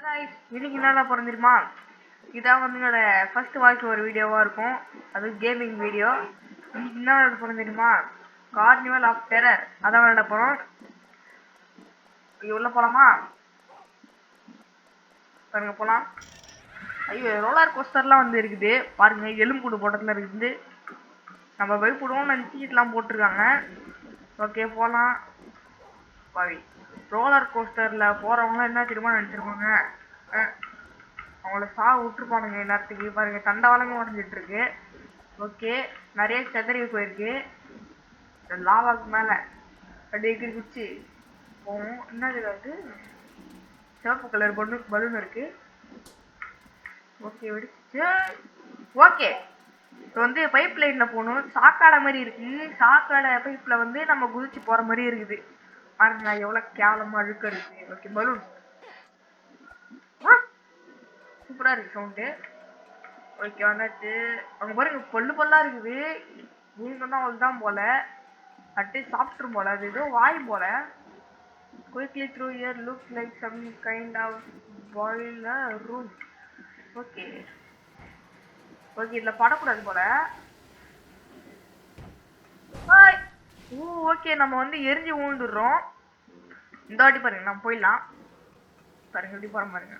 guys, இன்னைக்கு என்ன போறோம் தெரியுமா? இதான் வந்து என்னோட ஃபர்ஸ்ட் வாய்ஸ் ஒரு வீடியோவா இருக்கும். அது கேமிங் வீடியோ. இன்னைக்கு என்ன விளையாட போறோம் தெரியுமா? Carnival of terror. அதான் விளையாட போறோம். உள்ள போலாமா? பாருங்க போலாம். ஐயோ ரோலர் கோஸ்டர்லாம் வந்து இருக்குது. பாருங்க எலும்புக்கூடு போட்டதுல இருக்குது. நம்ம பயப்படுவோம்னு நினைச்சிட்டுலாம் போட்டிருக்காங்க. ஓகே போலாம். பாவி ரோலர் கோஸ்டர்ல போறவங்க என்ன தெரியுமா நினைச்சிருப்பாங்க? அவங்கள விட்டுருப்பானுங்க நேரத்துக்கு. பாருங்க தண்டவாளமே உடஞ்சிட்டு இருக்கு. ஓகே நிறைய செதறி போயிருக்கு. லாவாக்கு மேல அப்படியே எகிரி குச்சி போவோம். என்னது வந்து சிவப்பு கலர் பலூன் இருக்கு. ஓகே வெடிச்சு. ஓகே இப்போ வந்து பைப் லைன்ல போகணும். சாக்காடை மாதிரி இருக்கு. சாக்காடை பைப்ல வந்து நம்ம குதிச்சு போற மாதிரி இருக்குது. பாருங்க எவ்வளவு கேவலமா அழுக்க இருக்கு. ஓகே பலூன் சூப்பரா இருக்கு சவுண்டு. ஓகே வந்தாச்சு. அங்க பாருங்க பல்லா இருக்குது. நீங்கன்னா அவள்தான் போல அட்டே சாப்பிட்டுரும் போல. அது ஏதோ வாய் போல. quickly through here looks like some kind of boiler room. Okay okay இதுல படக்கூடாது போல. ஓகே நம்ம வந்து எரிஞ்சு ஊழ்ந்துடுறோம். இந்த வாட்டி பாருங்க நம்ம போயிடலாம். பாருங்க எப்படி போற பாருங்க.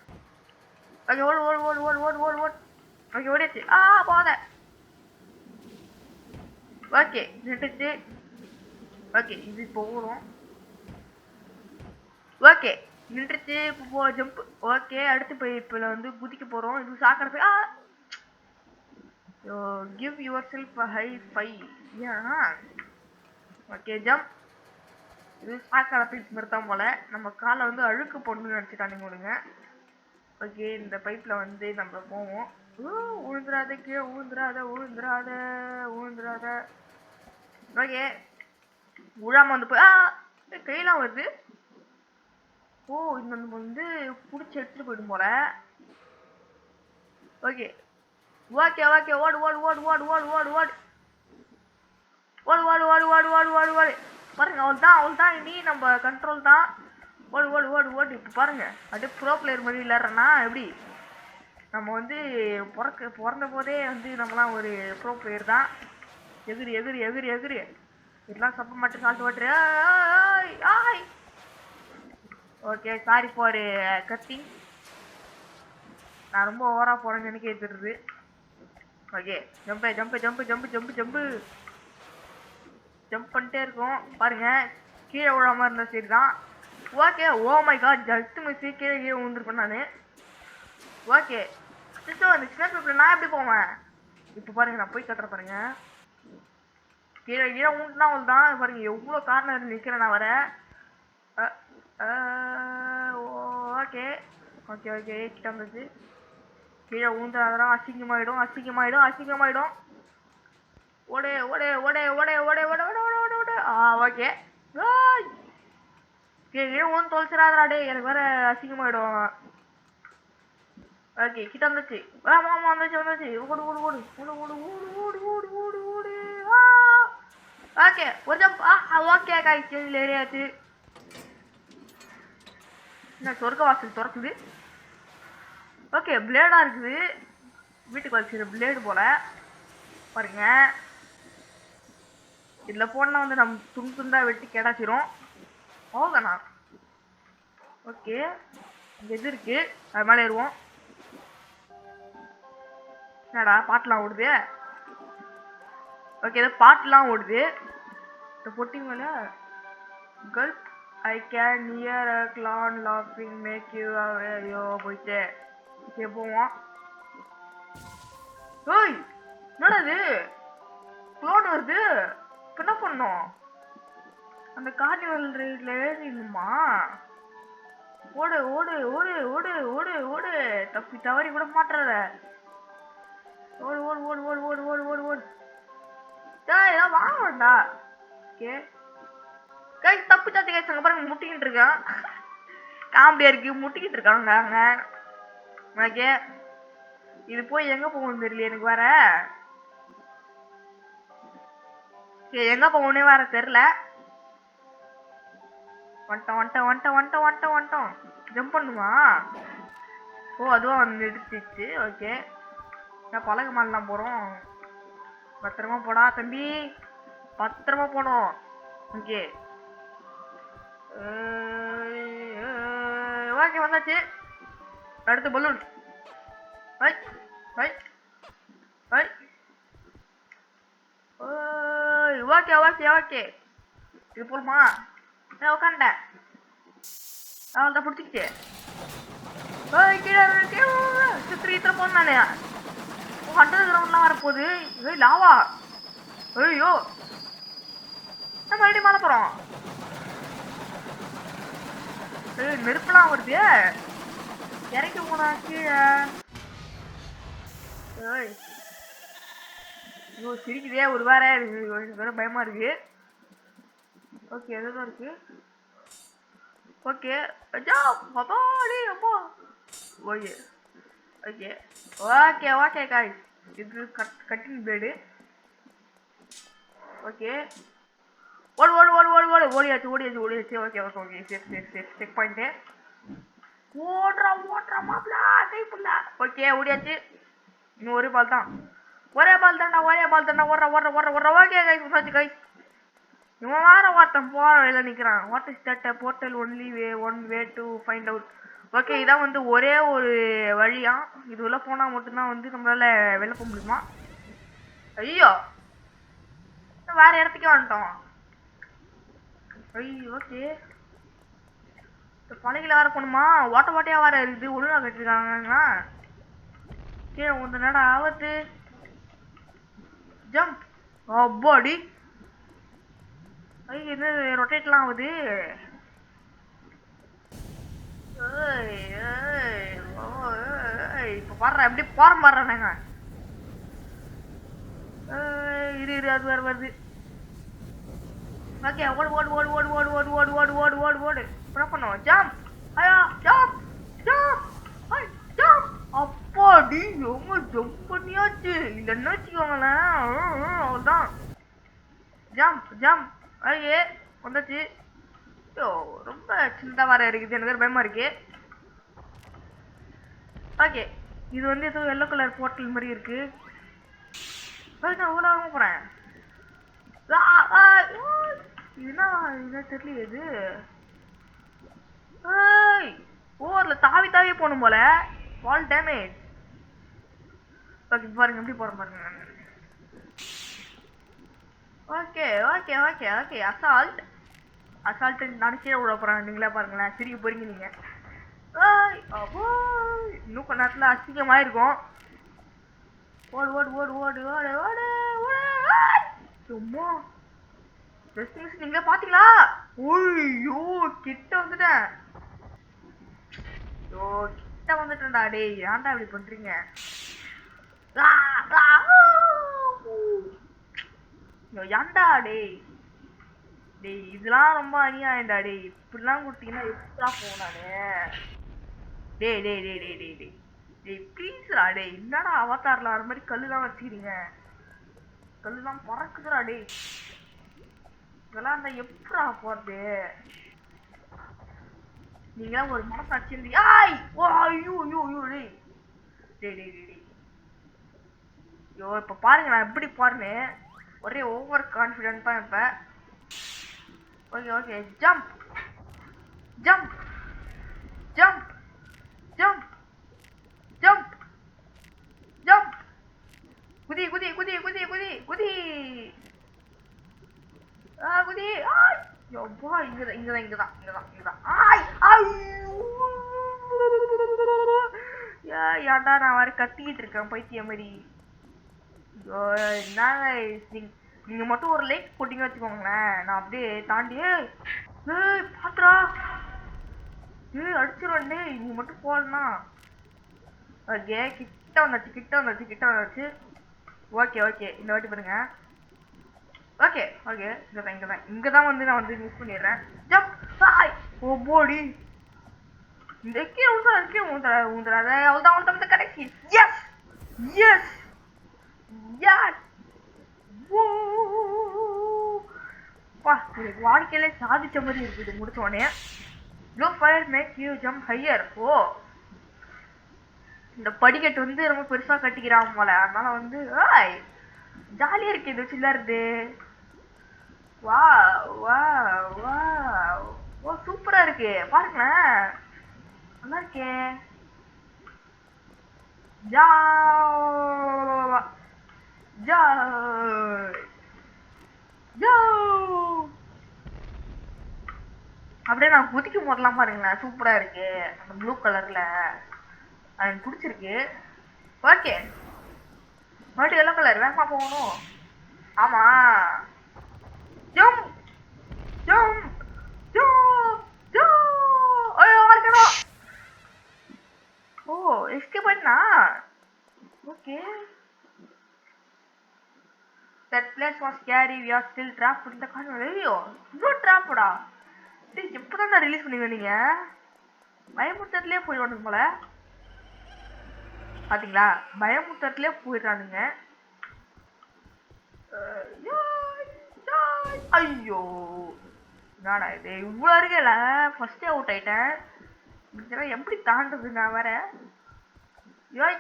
ஓகே ஓடு ஓடு ஓடு ஓடு ஓடு ஓடு ஓடு. ஓகே ஓடியாச்சு. போத. ஓகே நின்றுச்சு. ஓகே இது இப்போ ஓடும். ஓகே நின்றுச்சு. இப்போ ஜம்ப். ஓகே அடுத்து போய் இப்போ வந்து குதிக்க போறோம். இது சாக்கடை போய் give your self high five. Okay jump. இது சாக்கடை பைப் நிறுத்தாம போல. நம்ம காலை வந்து அழுக்கு போடணும்னு நினச்சிட்டானுங்க விடுங்க. ஓகே இந்த பைப்ல வந்து நம்ம போவோம். ஊழ்ந்துராத கீழே ஊழ்ந்துராத ஊழ்ந்துராத ஊழ்ந்துராத. ஓகே உழாம வந்து போய் கையெல்லாம் வருது. இந்த வந்து புடிச்சு எடுத்துட்டு போயிடும் போல. ஓகே ஓகே ஓகே ஓடு ஓடு ஓடு ஓடு ஓடு ஓடு ஓடு ஓடு ஓடு ஓடு ஓடு ஓடு ஓடு ஓடு. பாருங்க அவள் தான் இனி நம்ம கண்ட்ரோல் தான். ஓடு ஓடு ஓடு ஓடு. இப்போ பாருங்க அப்படியே ப்ரோ பிளேயர் மாதிரி விளையாடுறேன்னா எப்படி? நம்ம வந்து பிறந்த போதே வந்து நம்மலாம் ஒரு ப்ரோ பிளேயர் தான். எகிரி எகிரி எகிரி எகிரி. இதெல்லாம் சப்ப மட்டும் salt water. Okay sorry for cutting. நான் ரொம்ப ஓவரா போறேன்னு எனக்கு தெரியுது. Okay jump jump jump jump jump jump jump பண்ணிட்டே இருக்கோம். பாருங்க கீழே விழாம இருந்தா சரி தான். Okay oh my God just miss. கீழே விழுந்திருப்பேன் நான். ஓகே அந்த சின்ன பைப்ல நான் எப்படி போவேன்? இப்போ பாருங்க நான் போய் கட்டுற பாருங்க. கீழே கீழே ஊண்டுனா அவள் தான். பாருங்க எவ்வளோ காரணம் நிற்கிறேன் நான் வர. ஓகே ஓகே ஓகே கிட்ட வந்துச்சு. கீழே ஊந்துறாதான் அசிங்கமாயிடும் அசிங்கமாயிடும் அசிங்கமாயிடும். ஓடே ஓடே ஓடே ஓடே ஓடே ஓடே ஓடே ஓடே ஓடே. ஓகே கீழே ஊந்து தொலைச்சிடாதடா டே. எனக்கு வேற அசிங்கமாயிடும். ஓகே கிட்ட வந்துச்சு. ஆமா வந்துச்சு வந்துச்சு. ஓடு ஓடு ஓடு ஓடு ஓடு ஓடு ஓடு ஓடு ஓடு ஓடு. ஓகே ஒரு ஜம்ப். ஓகே காய்ச்சி ஏரியாச்சு. என்ன சொர்க்க வாசல் திறக்குது. ஓகே பிளேடா இருக்குது. வீட்டுக்கு வச்சுக்கிற பிளேடு போல. பாருங்க இதுல போனா வந்து நம்ம துண்டா வெட்டி கேடாச்சிரும். அவ்வளோதானா? ஓகே இங்க எது இருக்கு அது மேலே ஏறுவோம். என்னடா பாட்டுலாம் ஓடுது. ஓகே ஏதோ பாட்டுலாம் ஓடுது. இந்த பொட்டி மேல கல்ப் I can hear a clown laughing make you ஐயோ போயிட்டு. ஓகே போவோம். ஏய் என்னடா இது க்ளோன் வருது. இப்போ என்ன பண்ணோம்? அந்த கார்னிவல் ரைட்ல ஏறிடணுமா? ஓடு ஓடு ஓடு ஓடு ஓடு ஓடு. தப்பி தவறி கூட மாட்டுறத. ஓடு ஓடு ஓடு ஓடு ஓடு ஓடு ஓடு ஓடு. ஏதாவது வாங்கடா. ஓகே கை தப்பு சாத்தி கை அங்க பாருங்க முட்டிக்கிட்டு இருக்கான். காமெடியா இருக்கு முட்டிக்கிட்டு இருக்காங்க. ஓகே இது போய் எங்க போகணும்னு தெரியல எனக்கு வேற. எங்க போகணும்னே வேற தெரியல. வந்துட்டோம் வந்துட்டோம் வந்துட்டோம் வந்துட்டோம் வந்துட்டோம் வந்துட்டோம். ஜம்ப் பண்ணுமா? ஓ அதுவும் வந்து எடுத்துச்சு. ஓகே நான் பழக மாடலாம் போகிறோம். பத்திரமா போடா தம்பி, பத்திரமா போனோம். ஓகே ஓகே வந்தாச்சு. அடுத்து பலூன். ஓகே ஓகே ஓகே இது போடுமா? உட்காண்டேன். அவள் தான் பிடிச்சிக்கிச்சு. கீழே சுற்றி இத்தனை போன நானே. அண்டர் கிரவுண்ட்லாம் வரப்போகுது. லாவா. ஐயோ நம்ம மறுபடியும் மேலே போகிறோம். நெருப்பெல்லாம் வருது. இறக்கி போனா கீழே. ஐயோ சிரிக்குதே ஒரு வேற பயமா இருக்கு. ஓகே எதுதான் இருக்கு. ஓகே அப்பா okay okay okay okay guys இது கட்டிங் பிளேடு. ஓகே ஓடு ஓடு ஓடு ஓடு ஓடு ஓடியாச்சு ஓடியாச்சு ஓடியாச்சு. Okay okay okay safe safe safe checkpoint. ஓடுறா ஓடுறா மாப்பிளா கைப்புள்ள. ஓகே ஓடியாச்சு. இன்னும் ஒரு பால் தான். ஒரே பால் தான்டா ஓடுற ஓடுற ஓடுற ஓடுற. ஓகே கைஸ் வந்தாச்சு கைஸ். இவன் வேற ஒருத்தன் போற வழியில நிக்கிறான். What is that portal only way one way to find out. Okay இதான் வந்து ஒரே ஒரு வழியா. இது உள்ள போனா மட்டும்தான் வந்து நம்மளால வெளில போக முடியுமா? ஐயோ வேற இடத்துக்கே வந்துட்டோம். ஐயோ ஓகே பழகில வேற போகணுமா? ஓட்ட ஓட்டையா வேற இருக்குது. ஒழுங்கா கட்டிருக்காங்கன்னா கீழே உந்த நேரம் ஆபத்து. ஜம்ப். அப்பாடி இது ரொட்டேட்லாம் ஆகுது. இப்ப பாடுறேன் எப்படி போறோம் பாடுறாங்க. இரு இரு அது வேற வருது. ஓகே ஓடு ஓடு ஓடு ஓடு ஓடு ஓடு ஓடு ஓடு ஓடு ஓடு ஓடு. என்ன பண்ணுவோம்? ஜம்ப். ஐயா ஜம்ப் ஜம்ப் ஜம்ப். அப்பாடி ரொம்ப ஜம்ப் பண்ணியாச்சு. இல்லைன்னு வச்சுக்கோங்களேன் அவ்வளோதான். Jump jump. ஐயே வந்தாச்சு. ஐயோ ரொம்ப சின்னதாக வர இருக்குது. எனக்கு பயமா இருக்கு. ஓகே இது வந்து ஏதோ எல்லோ கலர் போர்ட்டல் மாதிரி இருக்கு. அவ்வளோ போகிறேன். இதுனா என்ன தெரியல. இது ஓ அதில் தாவி தாவி போகணும் போல. வால் டேமேஜ். ஓகே பாருங்க எப்படி போகிறேன் பாருங்க. Okay okay okay okay assault assault நான் கீழே விட போகிறேன். நீங்களே பாருங்களேன் சிரிக்க போறீங்க நீங்கள். இன்னும் கொஞ்ச நேரத்தில் அசிங்கமாக இருக்கும். ஓடு ஓடு ஓடு ஓடு ஓடு ஓடு சும்மா ரெஸ்டிங்ஸ் நீங்களே பார்த்தீங்களா? ஓய்யோ கிட்ட வந்துட்டேன். ஐயோ கிட்ட வந்துட்டேன்டா. டேய் ஏன்டா இப்படி பண்ணுறீங்க? ஏன்டா டேய் டேய் இதெல்லாம் ரொம்ப அநியாயம்டா. டேய் இப்படிலாம் கொடுத்தீங்கன்னா எப்படா போனானே. டேய் டேய் டேய் டேய் டேய் டேய் டேய் ப்ளீஸ்டா. டேய் என்னடா அவதாரில் வர மாதிரி கல்லுலாம் வச்சுக்கிறீங்க. கல்லுலாம் பறக்குதுடா. டேய் இதெல்லாம் அந்த எப்படா போகிறது? நீங்களாம் ஒரு மனசாட்சி இருந்து ஓ ஐயோ ஐயோ ஐயோ டேய் டேய் டேய் டேய் ஐயோ இப்போ பாருங்க நான் எப்படி பாருன்னு ஒரே ஓவர் கான்ஃபிடென்ட் தான் இப்போ. Okay okay jump jump jump jump jump jump குதி குதி குதி குதி குதி குதி குதி. யப்பா இங்கதான் இங்கதான் இங்கதான் இங்கதான் இங்கதான். ஏன்டா நான் வர கத்திக்கிட்டு இருக்கேன் பைத்தியம் மாதிரி. என்னங்க நீங்க மட்டும் ஒரு லைக் போட்டீங்க வச்சுக்கோங்களேன் நான் அப்படியே தாண்டி பாத்துறா அடிச்சிருவேன். நீங்க மட்டும் போடனா. ஓகே கிட்ட வந்தாச்சு கிட்ட வந்தாச்சு கிட்ட வந்தாச்சு. ஓகே ஓகே இந்த வாட்டி பாருங்க. ஓகே ஓகே இங்கதான் இங்கதான் இங்கதான் வந்து நான் வந்து மிஸ் பண்ணிடுறேன். ஜம்ப் ஓ போடி இந்த கீழே ஊந்துறாத அவ்வளோதான் அவன் வந்து கடைசி. எஸ் எஸ் எஸ் வாழ்க்கையில சாதிச்ச மாதிரி இருக்குது முடிச்சோடனே. Blue fire make you jump higher. Oh இந்த படிக்கட்டு வந்து ரொம்ப பெருசா கட்டிக்கிறான் போல. அதனால வந்து ஜாலியா இருக்கு இது வச்சு விளையாடுறது. வா வா வா ஓ சூப்பரா இருக்கு பாருங்களேன். நல்லா இருக்கே. ஜா ஜா ஜா அப்படியே நான் குதிக்கும் போதெல்லாம் பாருங்களேன் சூப்பரா இருக்கு. அந்த ப்ளூ கலர்ல எனக்கு பிடிச்சிருக்கு. ஓகே மறுபடியும் எல்லோ கலர் வேகமா போகணும். ஆமா ஜம்ப் ஜம்ப் ஜம்ப் ஜம்ப். ஐயோ இருக்கணும். ஓ எஸ்கேப் பண்ணா. Okay that place was scary. We are still trapped in the corner. ஐயோ இன்னும் ட்ராப்டா. டேய் எப்பதான் நான் ரிலீஸ் பண்ணுவீங்க நீங்க? பயமுறுத்தத்துலயே போயிடுவானுங்க போல. பாத்தீங்களா பயமுறுத்தத்துலயே போயிடுறானுங்க. ஐயோ நானா இது இவ்வளோ இருக்கல. ஃபர்ஸ்டே அவுட் ஆயிட்டேன். இதெல்லாம் எப்படி தாண்டது நான் வேற. யோய்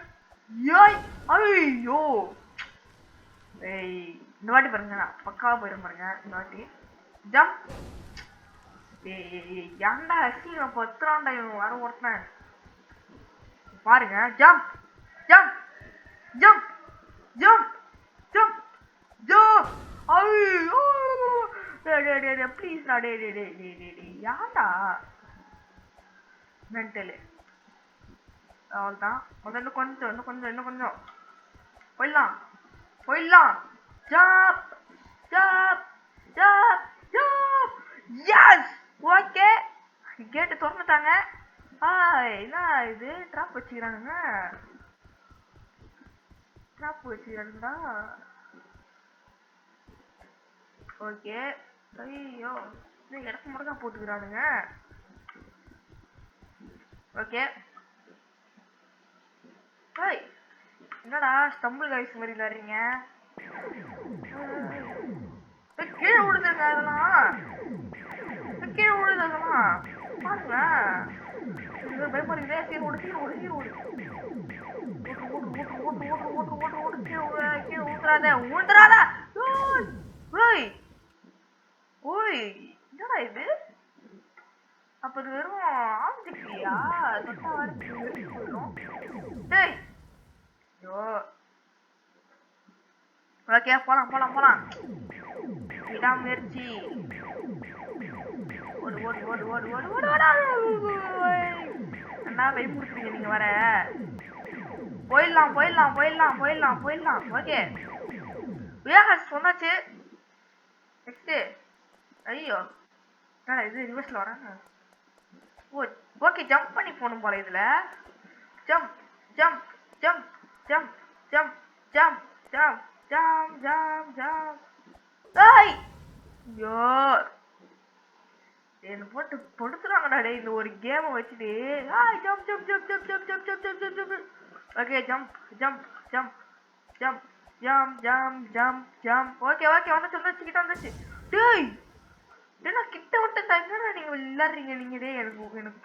யோய் ஐயோ ஏய் இந்த வாட்டி பாருங்க நான் பக்காவா போயிடும் பாருங்க. இந்த வாட்டி ஜம்ப். ஏய் ஏன்டா அசிங்க பத்துறான்டா இவன் வர ஒருத்தன் பாருங்க. Jump jump jump jump jump jump. ஐயோ ப்ளீஸ்டா டே டே டே டே டே டே யாண்டா மென்டலு. அவ்வளோதான் இன்னும் கொஞ்சம் இன்னும் கொஞ்சம் இன்னும் கொஞ்சம் போயிடலாம் போயிடலாம். Jump jump jump jump. S okay கேட்டு திறந்துட்டாங்க. என்ன இது ட்ராப் வச்சுக்கிறானுங்க. ட்ராப் வச்சுக்கிறானுங்கடா. ஓகே ஐயோ இன்னும் இடக்கு முடக்கா போட்டுக்கிறானுங்க. ஓகே என்னடா ஸ்டம்பிள் கைஸ் மாதிரி விளையாடுறீங்க. கீழே விடுதுங்க அதெல்லாம். கீழே விடுது அதெல்லாம் பாருங்க. பயப்படுறீங்களே. சீர் ஓடு சீர் ஓடு சீர் ஓடு கீழே ஊத்துறாத ஊத்துறாத. ஓய் ஓய் என்னடா இது. அப்ப இது வெறும் ஆப்ஜெக்டியா தொட்டா வரைக்கும் போயிடும். டேய் ஐயோ ஓகே போலாம் போலாம் போலாம். விடாமுயற்சி. ஓடு ஓடு ஓடு ஓடு ஓடு ஓடு ஓடு. அண்ணா பயமுறுத்துறீங்க நீங்க வர. போயிடலாம் போயிடலாம் போயிடலாம் போயிடலாம் போயிடலாம். ஓகே சொன்னாச்சு. நெக்ஸ்ட் ஐயோ என்னடா இது ரிவர்ஸ்ல வராங்க. ஓகே ஜம்ப் பண்ணி போகணும் போல இதுல. Jump jump jump jump jump jump jump jump jump jump. ஐய் ஐயோ என்ன போட்டு படுத்துறாங்கடா டேய் இந்த ஒரு கேமை வச்சுட்டு. Jump jump jump jump jump jump jump jump jump jump. Okay jump jump jump jump jump jump jump jump. Okay okay வந்துச்சு வந்துச்சு கிட்ட வந்துச்சு. டேய் ஏன்னா கிட்ட விட்ட டைம்ல நீங்க விளையாடுறீங்க நீங்க. டே எனக்கு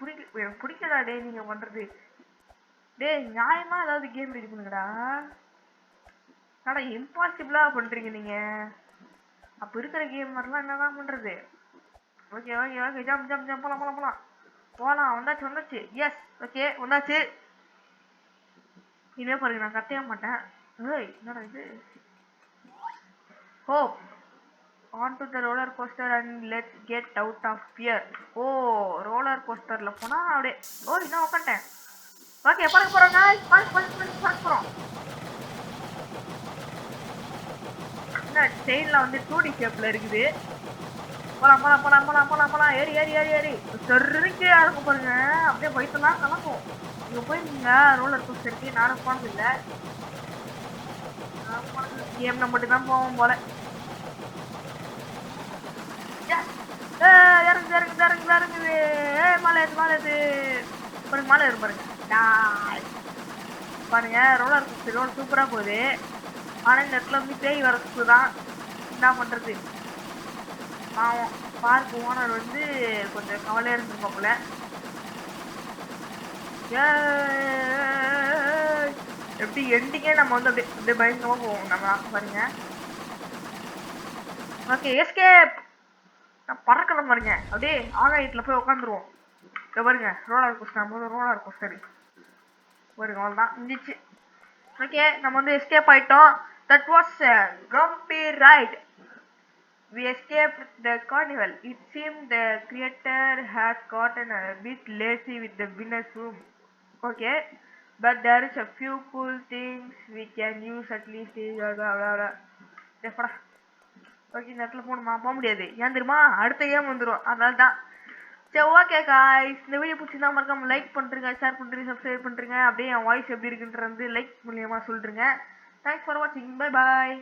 பிடிக்கலடா டே நீங்க பண்றது. டே நியாயமா ஏதாவது கேம் ரெடி பண்ணுங்கடா. ஆனா இம்பாசிபிளா பண்றீங்க நீங்க. அப்ப இருக்கிற கேம் மாதிரிலாம் என்னதான் பண்றது. Okay okay okay jump jump jump போலாம் போலாம் போலாம் போலாம். வந்தாச்சு வந்தாச்சு. எஸ் ஓகே வந்தாச்சு. இனிமே பாருங்க நான் கத்தைய மாட்டேன். ஏய் என்னடா இது. Hope onto the roller coaster and let's get out of fear. Oh roller கோஸ்டர்ல போனா அப்படியே. ஓ இன்னும் உட்காந்துட்டேன். ஓகே பறக்க போறோம் guys. பறக்க போறோம். என்ன செயின்ல வந்து 2D ஷேப்ல இருக்குது. போலாம் போலாம் போலாம் போலாம் போலாம் போலாம். ஏறி ஏறி ஏறி ஏறி சரிக்கே இருக்கும் பாருங்க. அப்படியே வயிற்றுலாம் கலக்கும். இங்க போயிருந்தீங்க ரோலர் கோஸ்டருக்கு. நானும் போனது இல்லை. கேம்ல மட்டும் தான் போவோம் போல. இறங்குது இறங்குது இறங்குது இறங்குது. மலை ஏது பாருங்க மலை ஏறும் பாருங்க. பாருங்க ரோலர் கோஸ்டர் ரோல் சூப்பரா போகுது. ஆனா இந்த இடத்துல வந்து பேய் வரதுக்கு தான் என்ன பண்றது. பாவம் பார்க் ஓனர் வந்து கொஞ்சம் கவலையா இருந்துருப்பா போல. எப்படி எண்டிங்கே நம்ம வந்து அப்படியே அப்படியே பயங்கரமா போவோம் நம்ம பாருங்க. Okay escape. நான் பறக்கலாம் பாருங்க, அப்படியே ஆகாயத்துல போய் உட்காந்துருவோம். இங்க பாருங்க ரோலர் கோஸ்டர், நம்ம ரோலர் கோஸ்டர் பாருங்க, அவ்வளோதான் இருந்துச்சு. ஓகே நம்ம வந்து எஸ்கேப் ஆயிட்டோம். That was grumpy ride. We escaped the carnival. It seemed the creator has gotten a bit lazy with the winner's room. Okay, but there is a few cool things we can use at least. Okay இந்த இடத்துல போக முடியாது, ஏன் தெரியுமா, அடுத்த game வந்துடும், அதனால தான். சரி ஓகே காய்ஸ், இந்த வீடியோ பிடிச்சிருந்தா மறக்காம லைக் பண்ணுறேங்க, ஷேர் பண்ணுறீங்க, சப்ஸ்கிரைப் பண்ணுறேங்க. அப்படியே என் வாய்ஸ் எப்படி இருக்குன்றது வந்து லைக் மூலியமாக சொல்லிட்டுருங்க. தேங்க்ஸ் ஃபார் வாட்சிங், பை பாய்.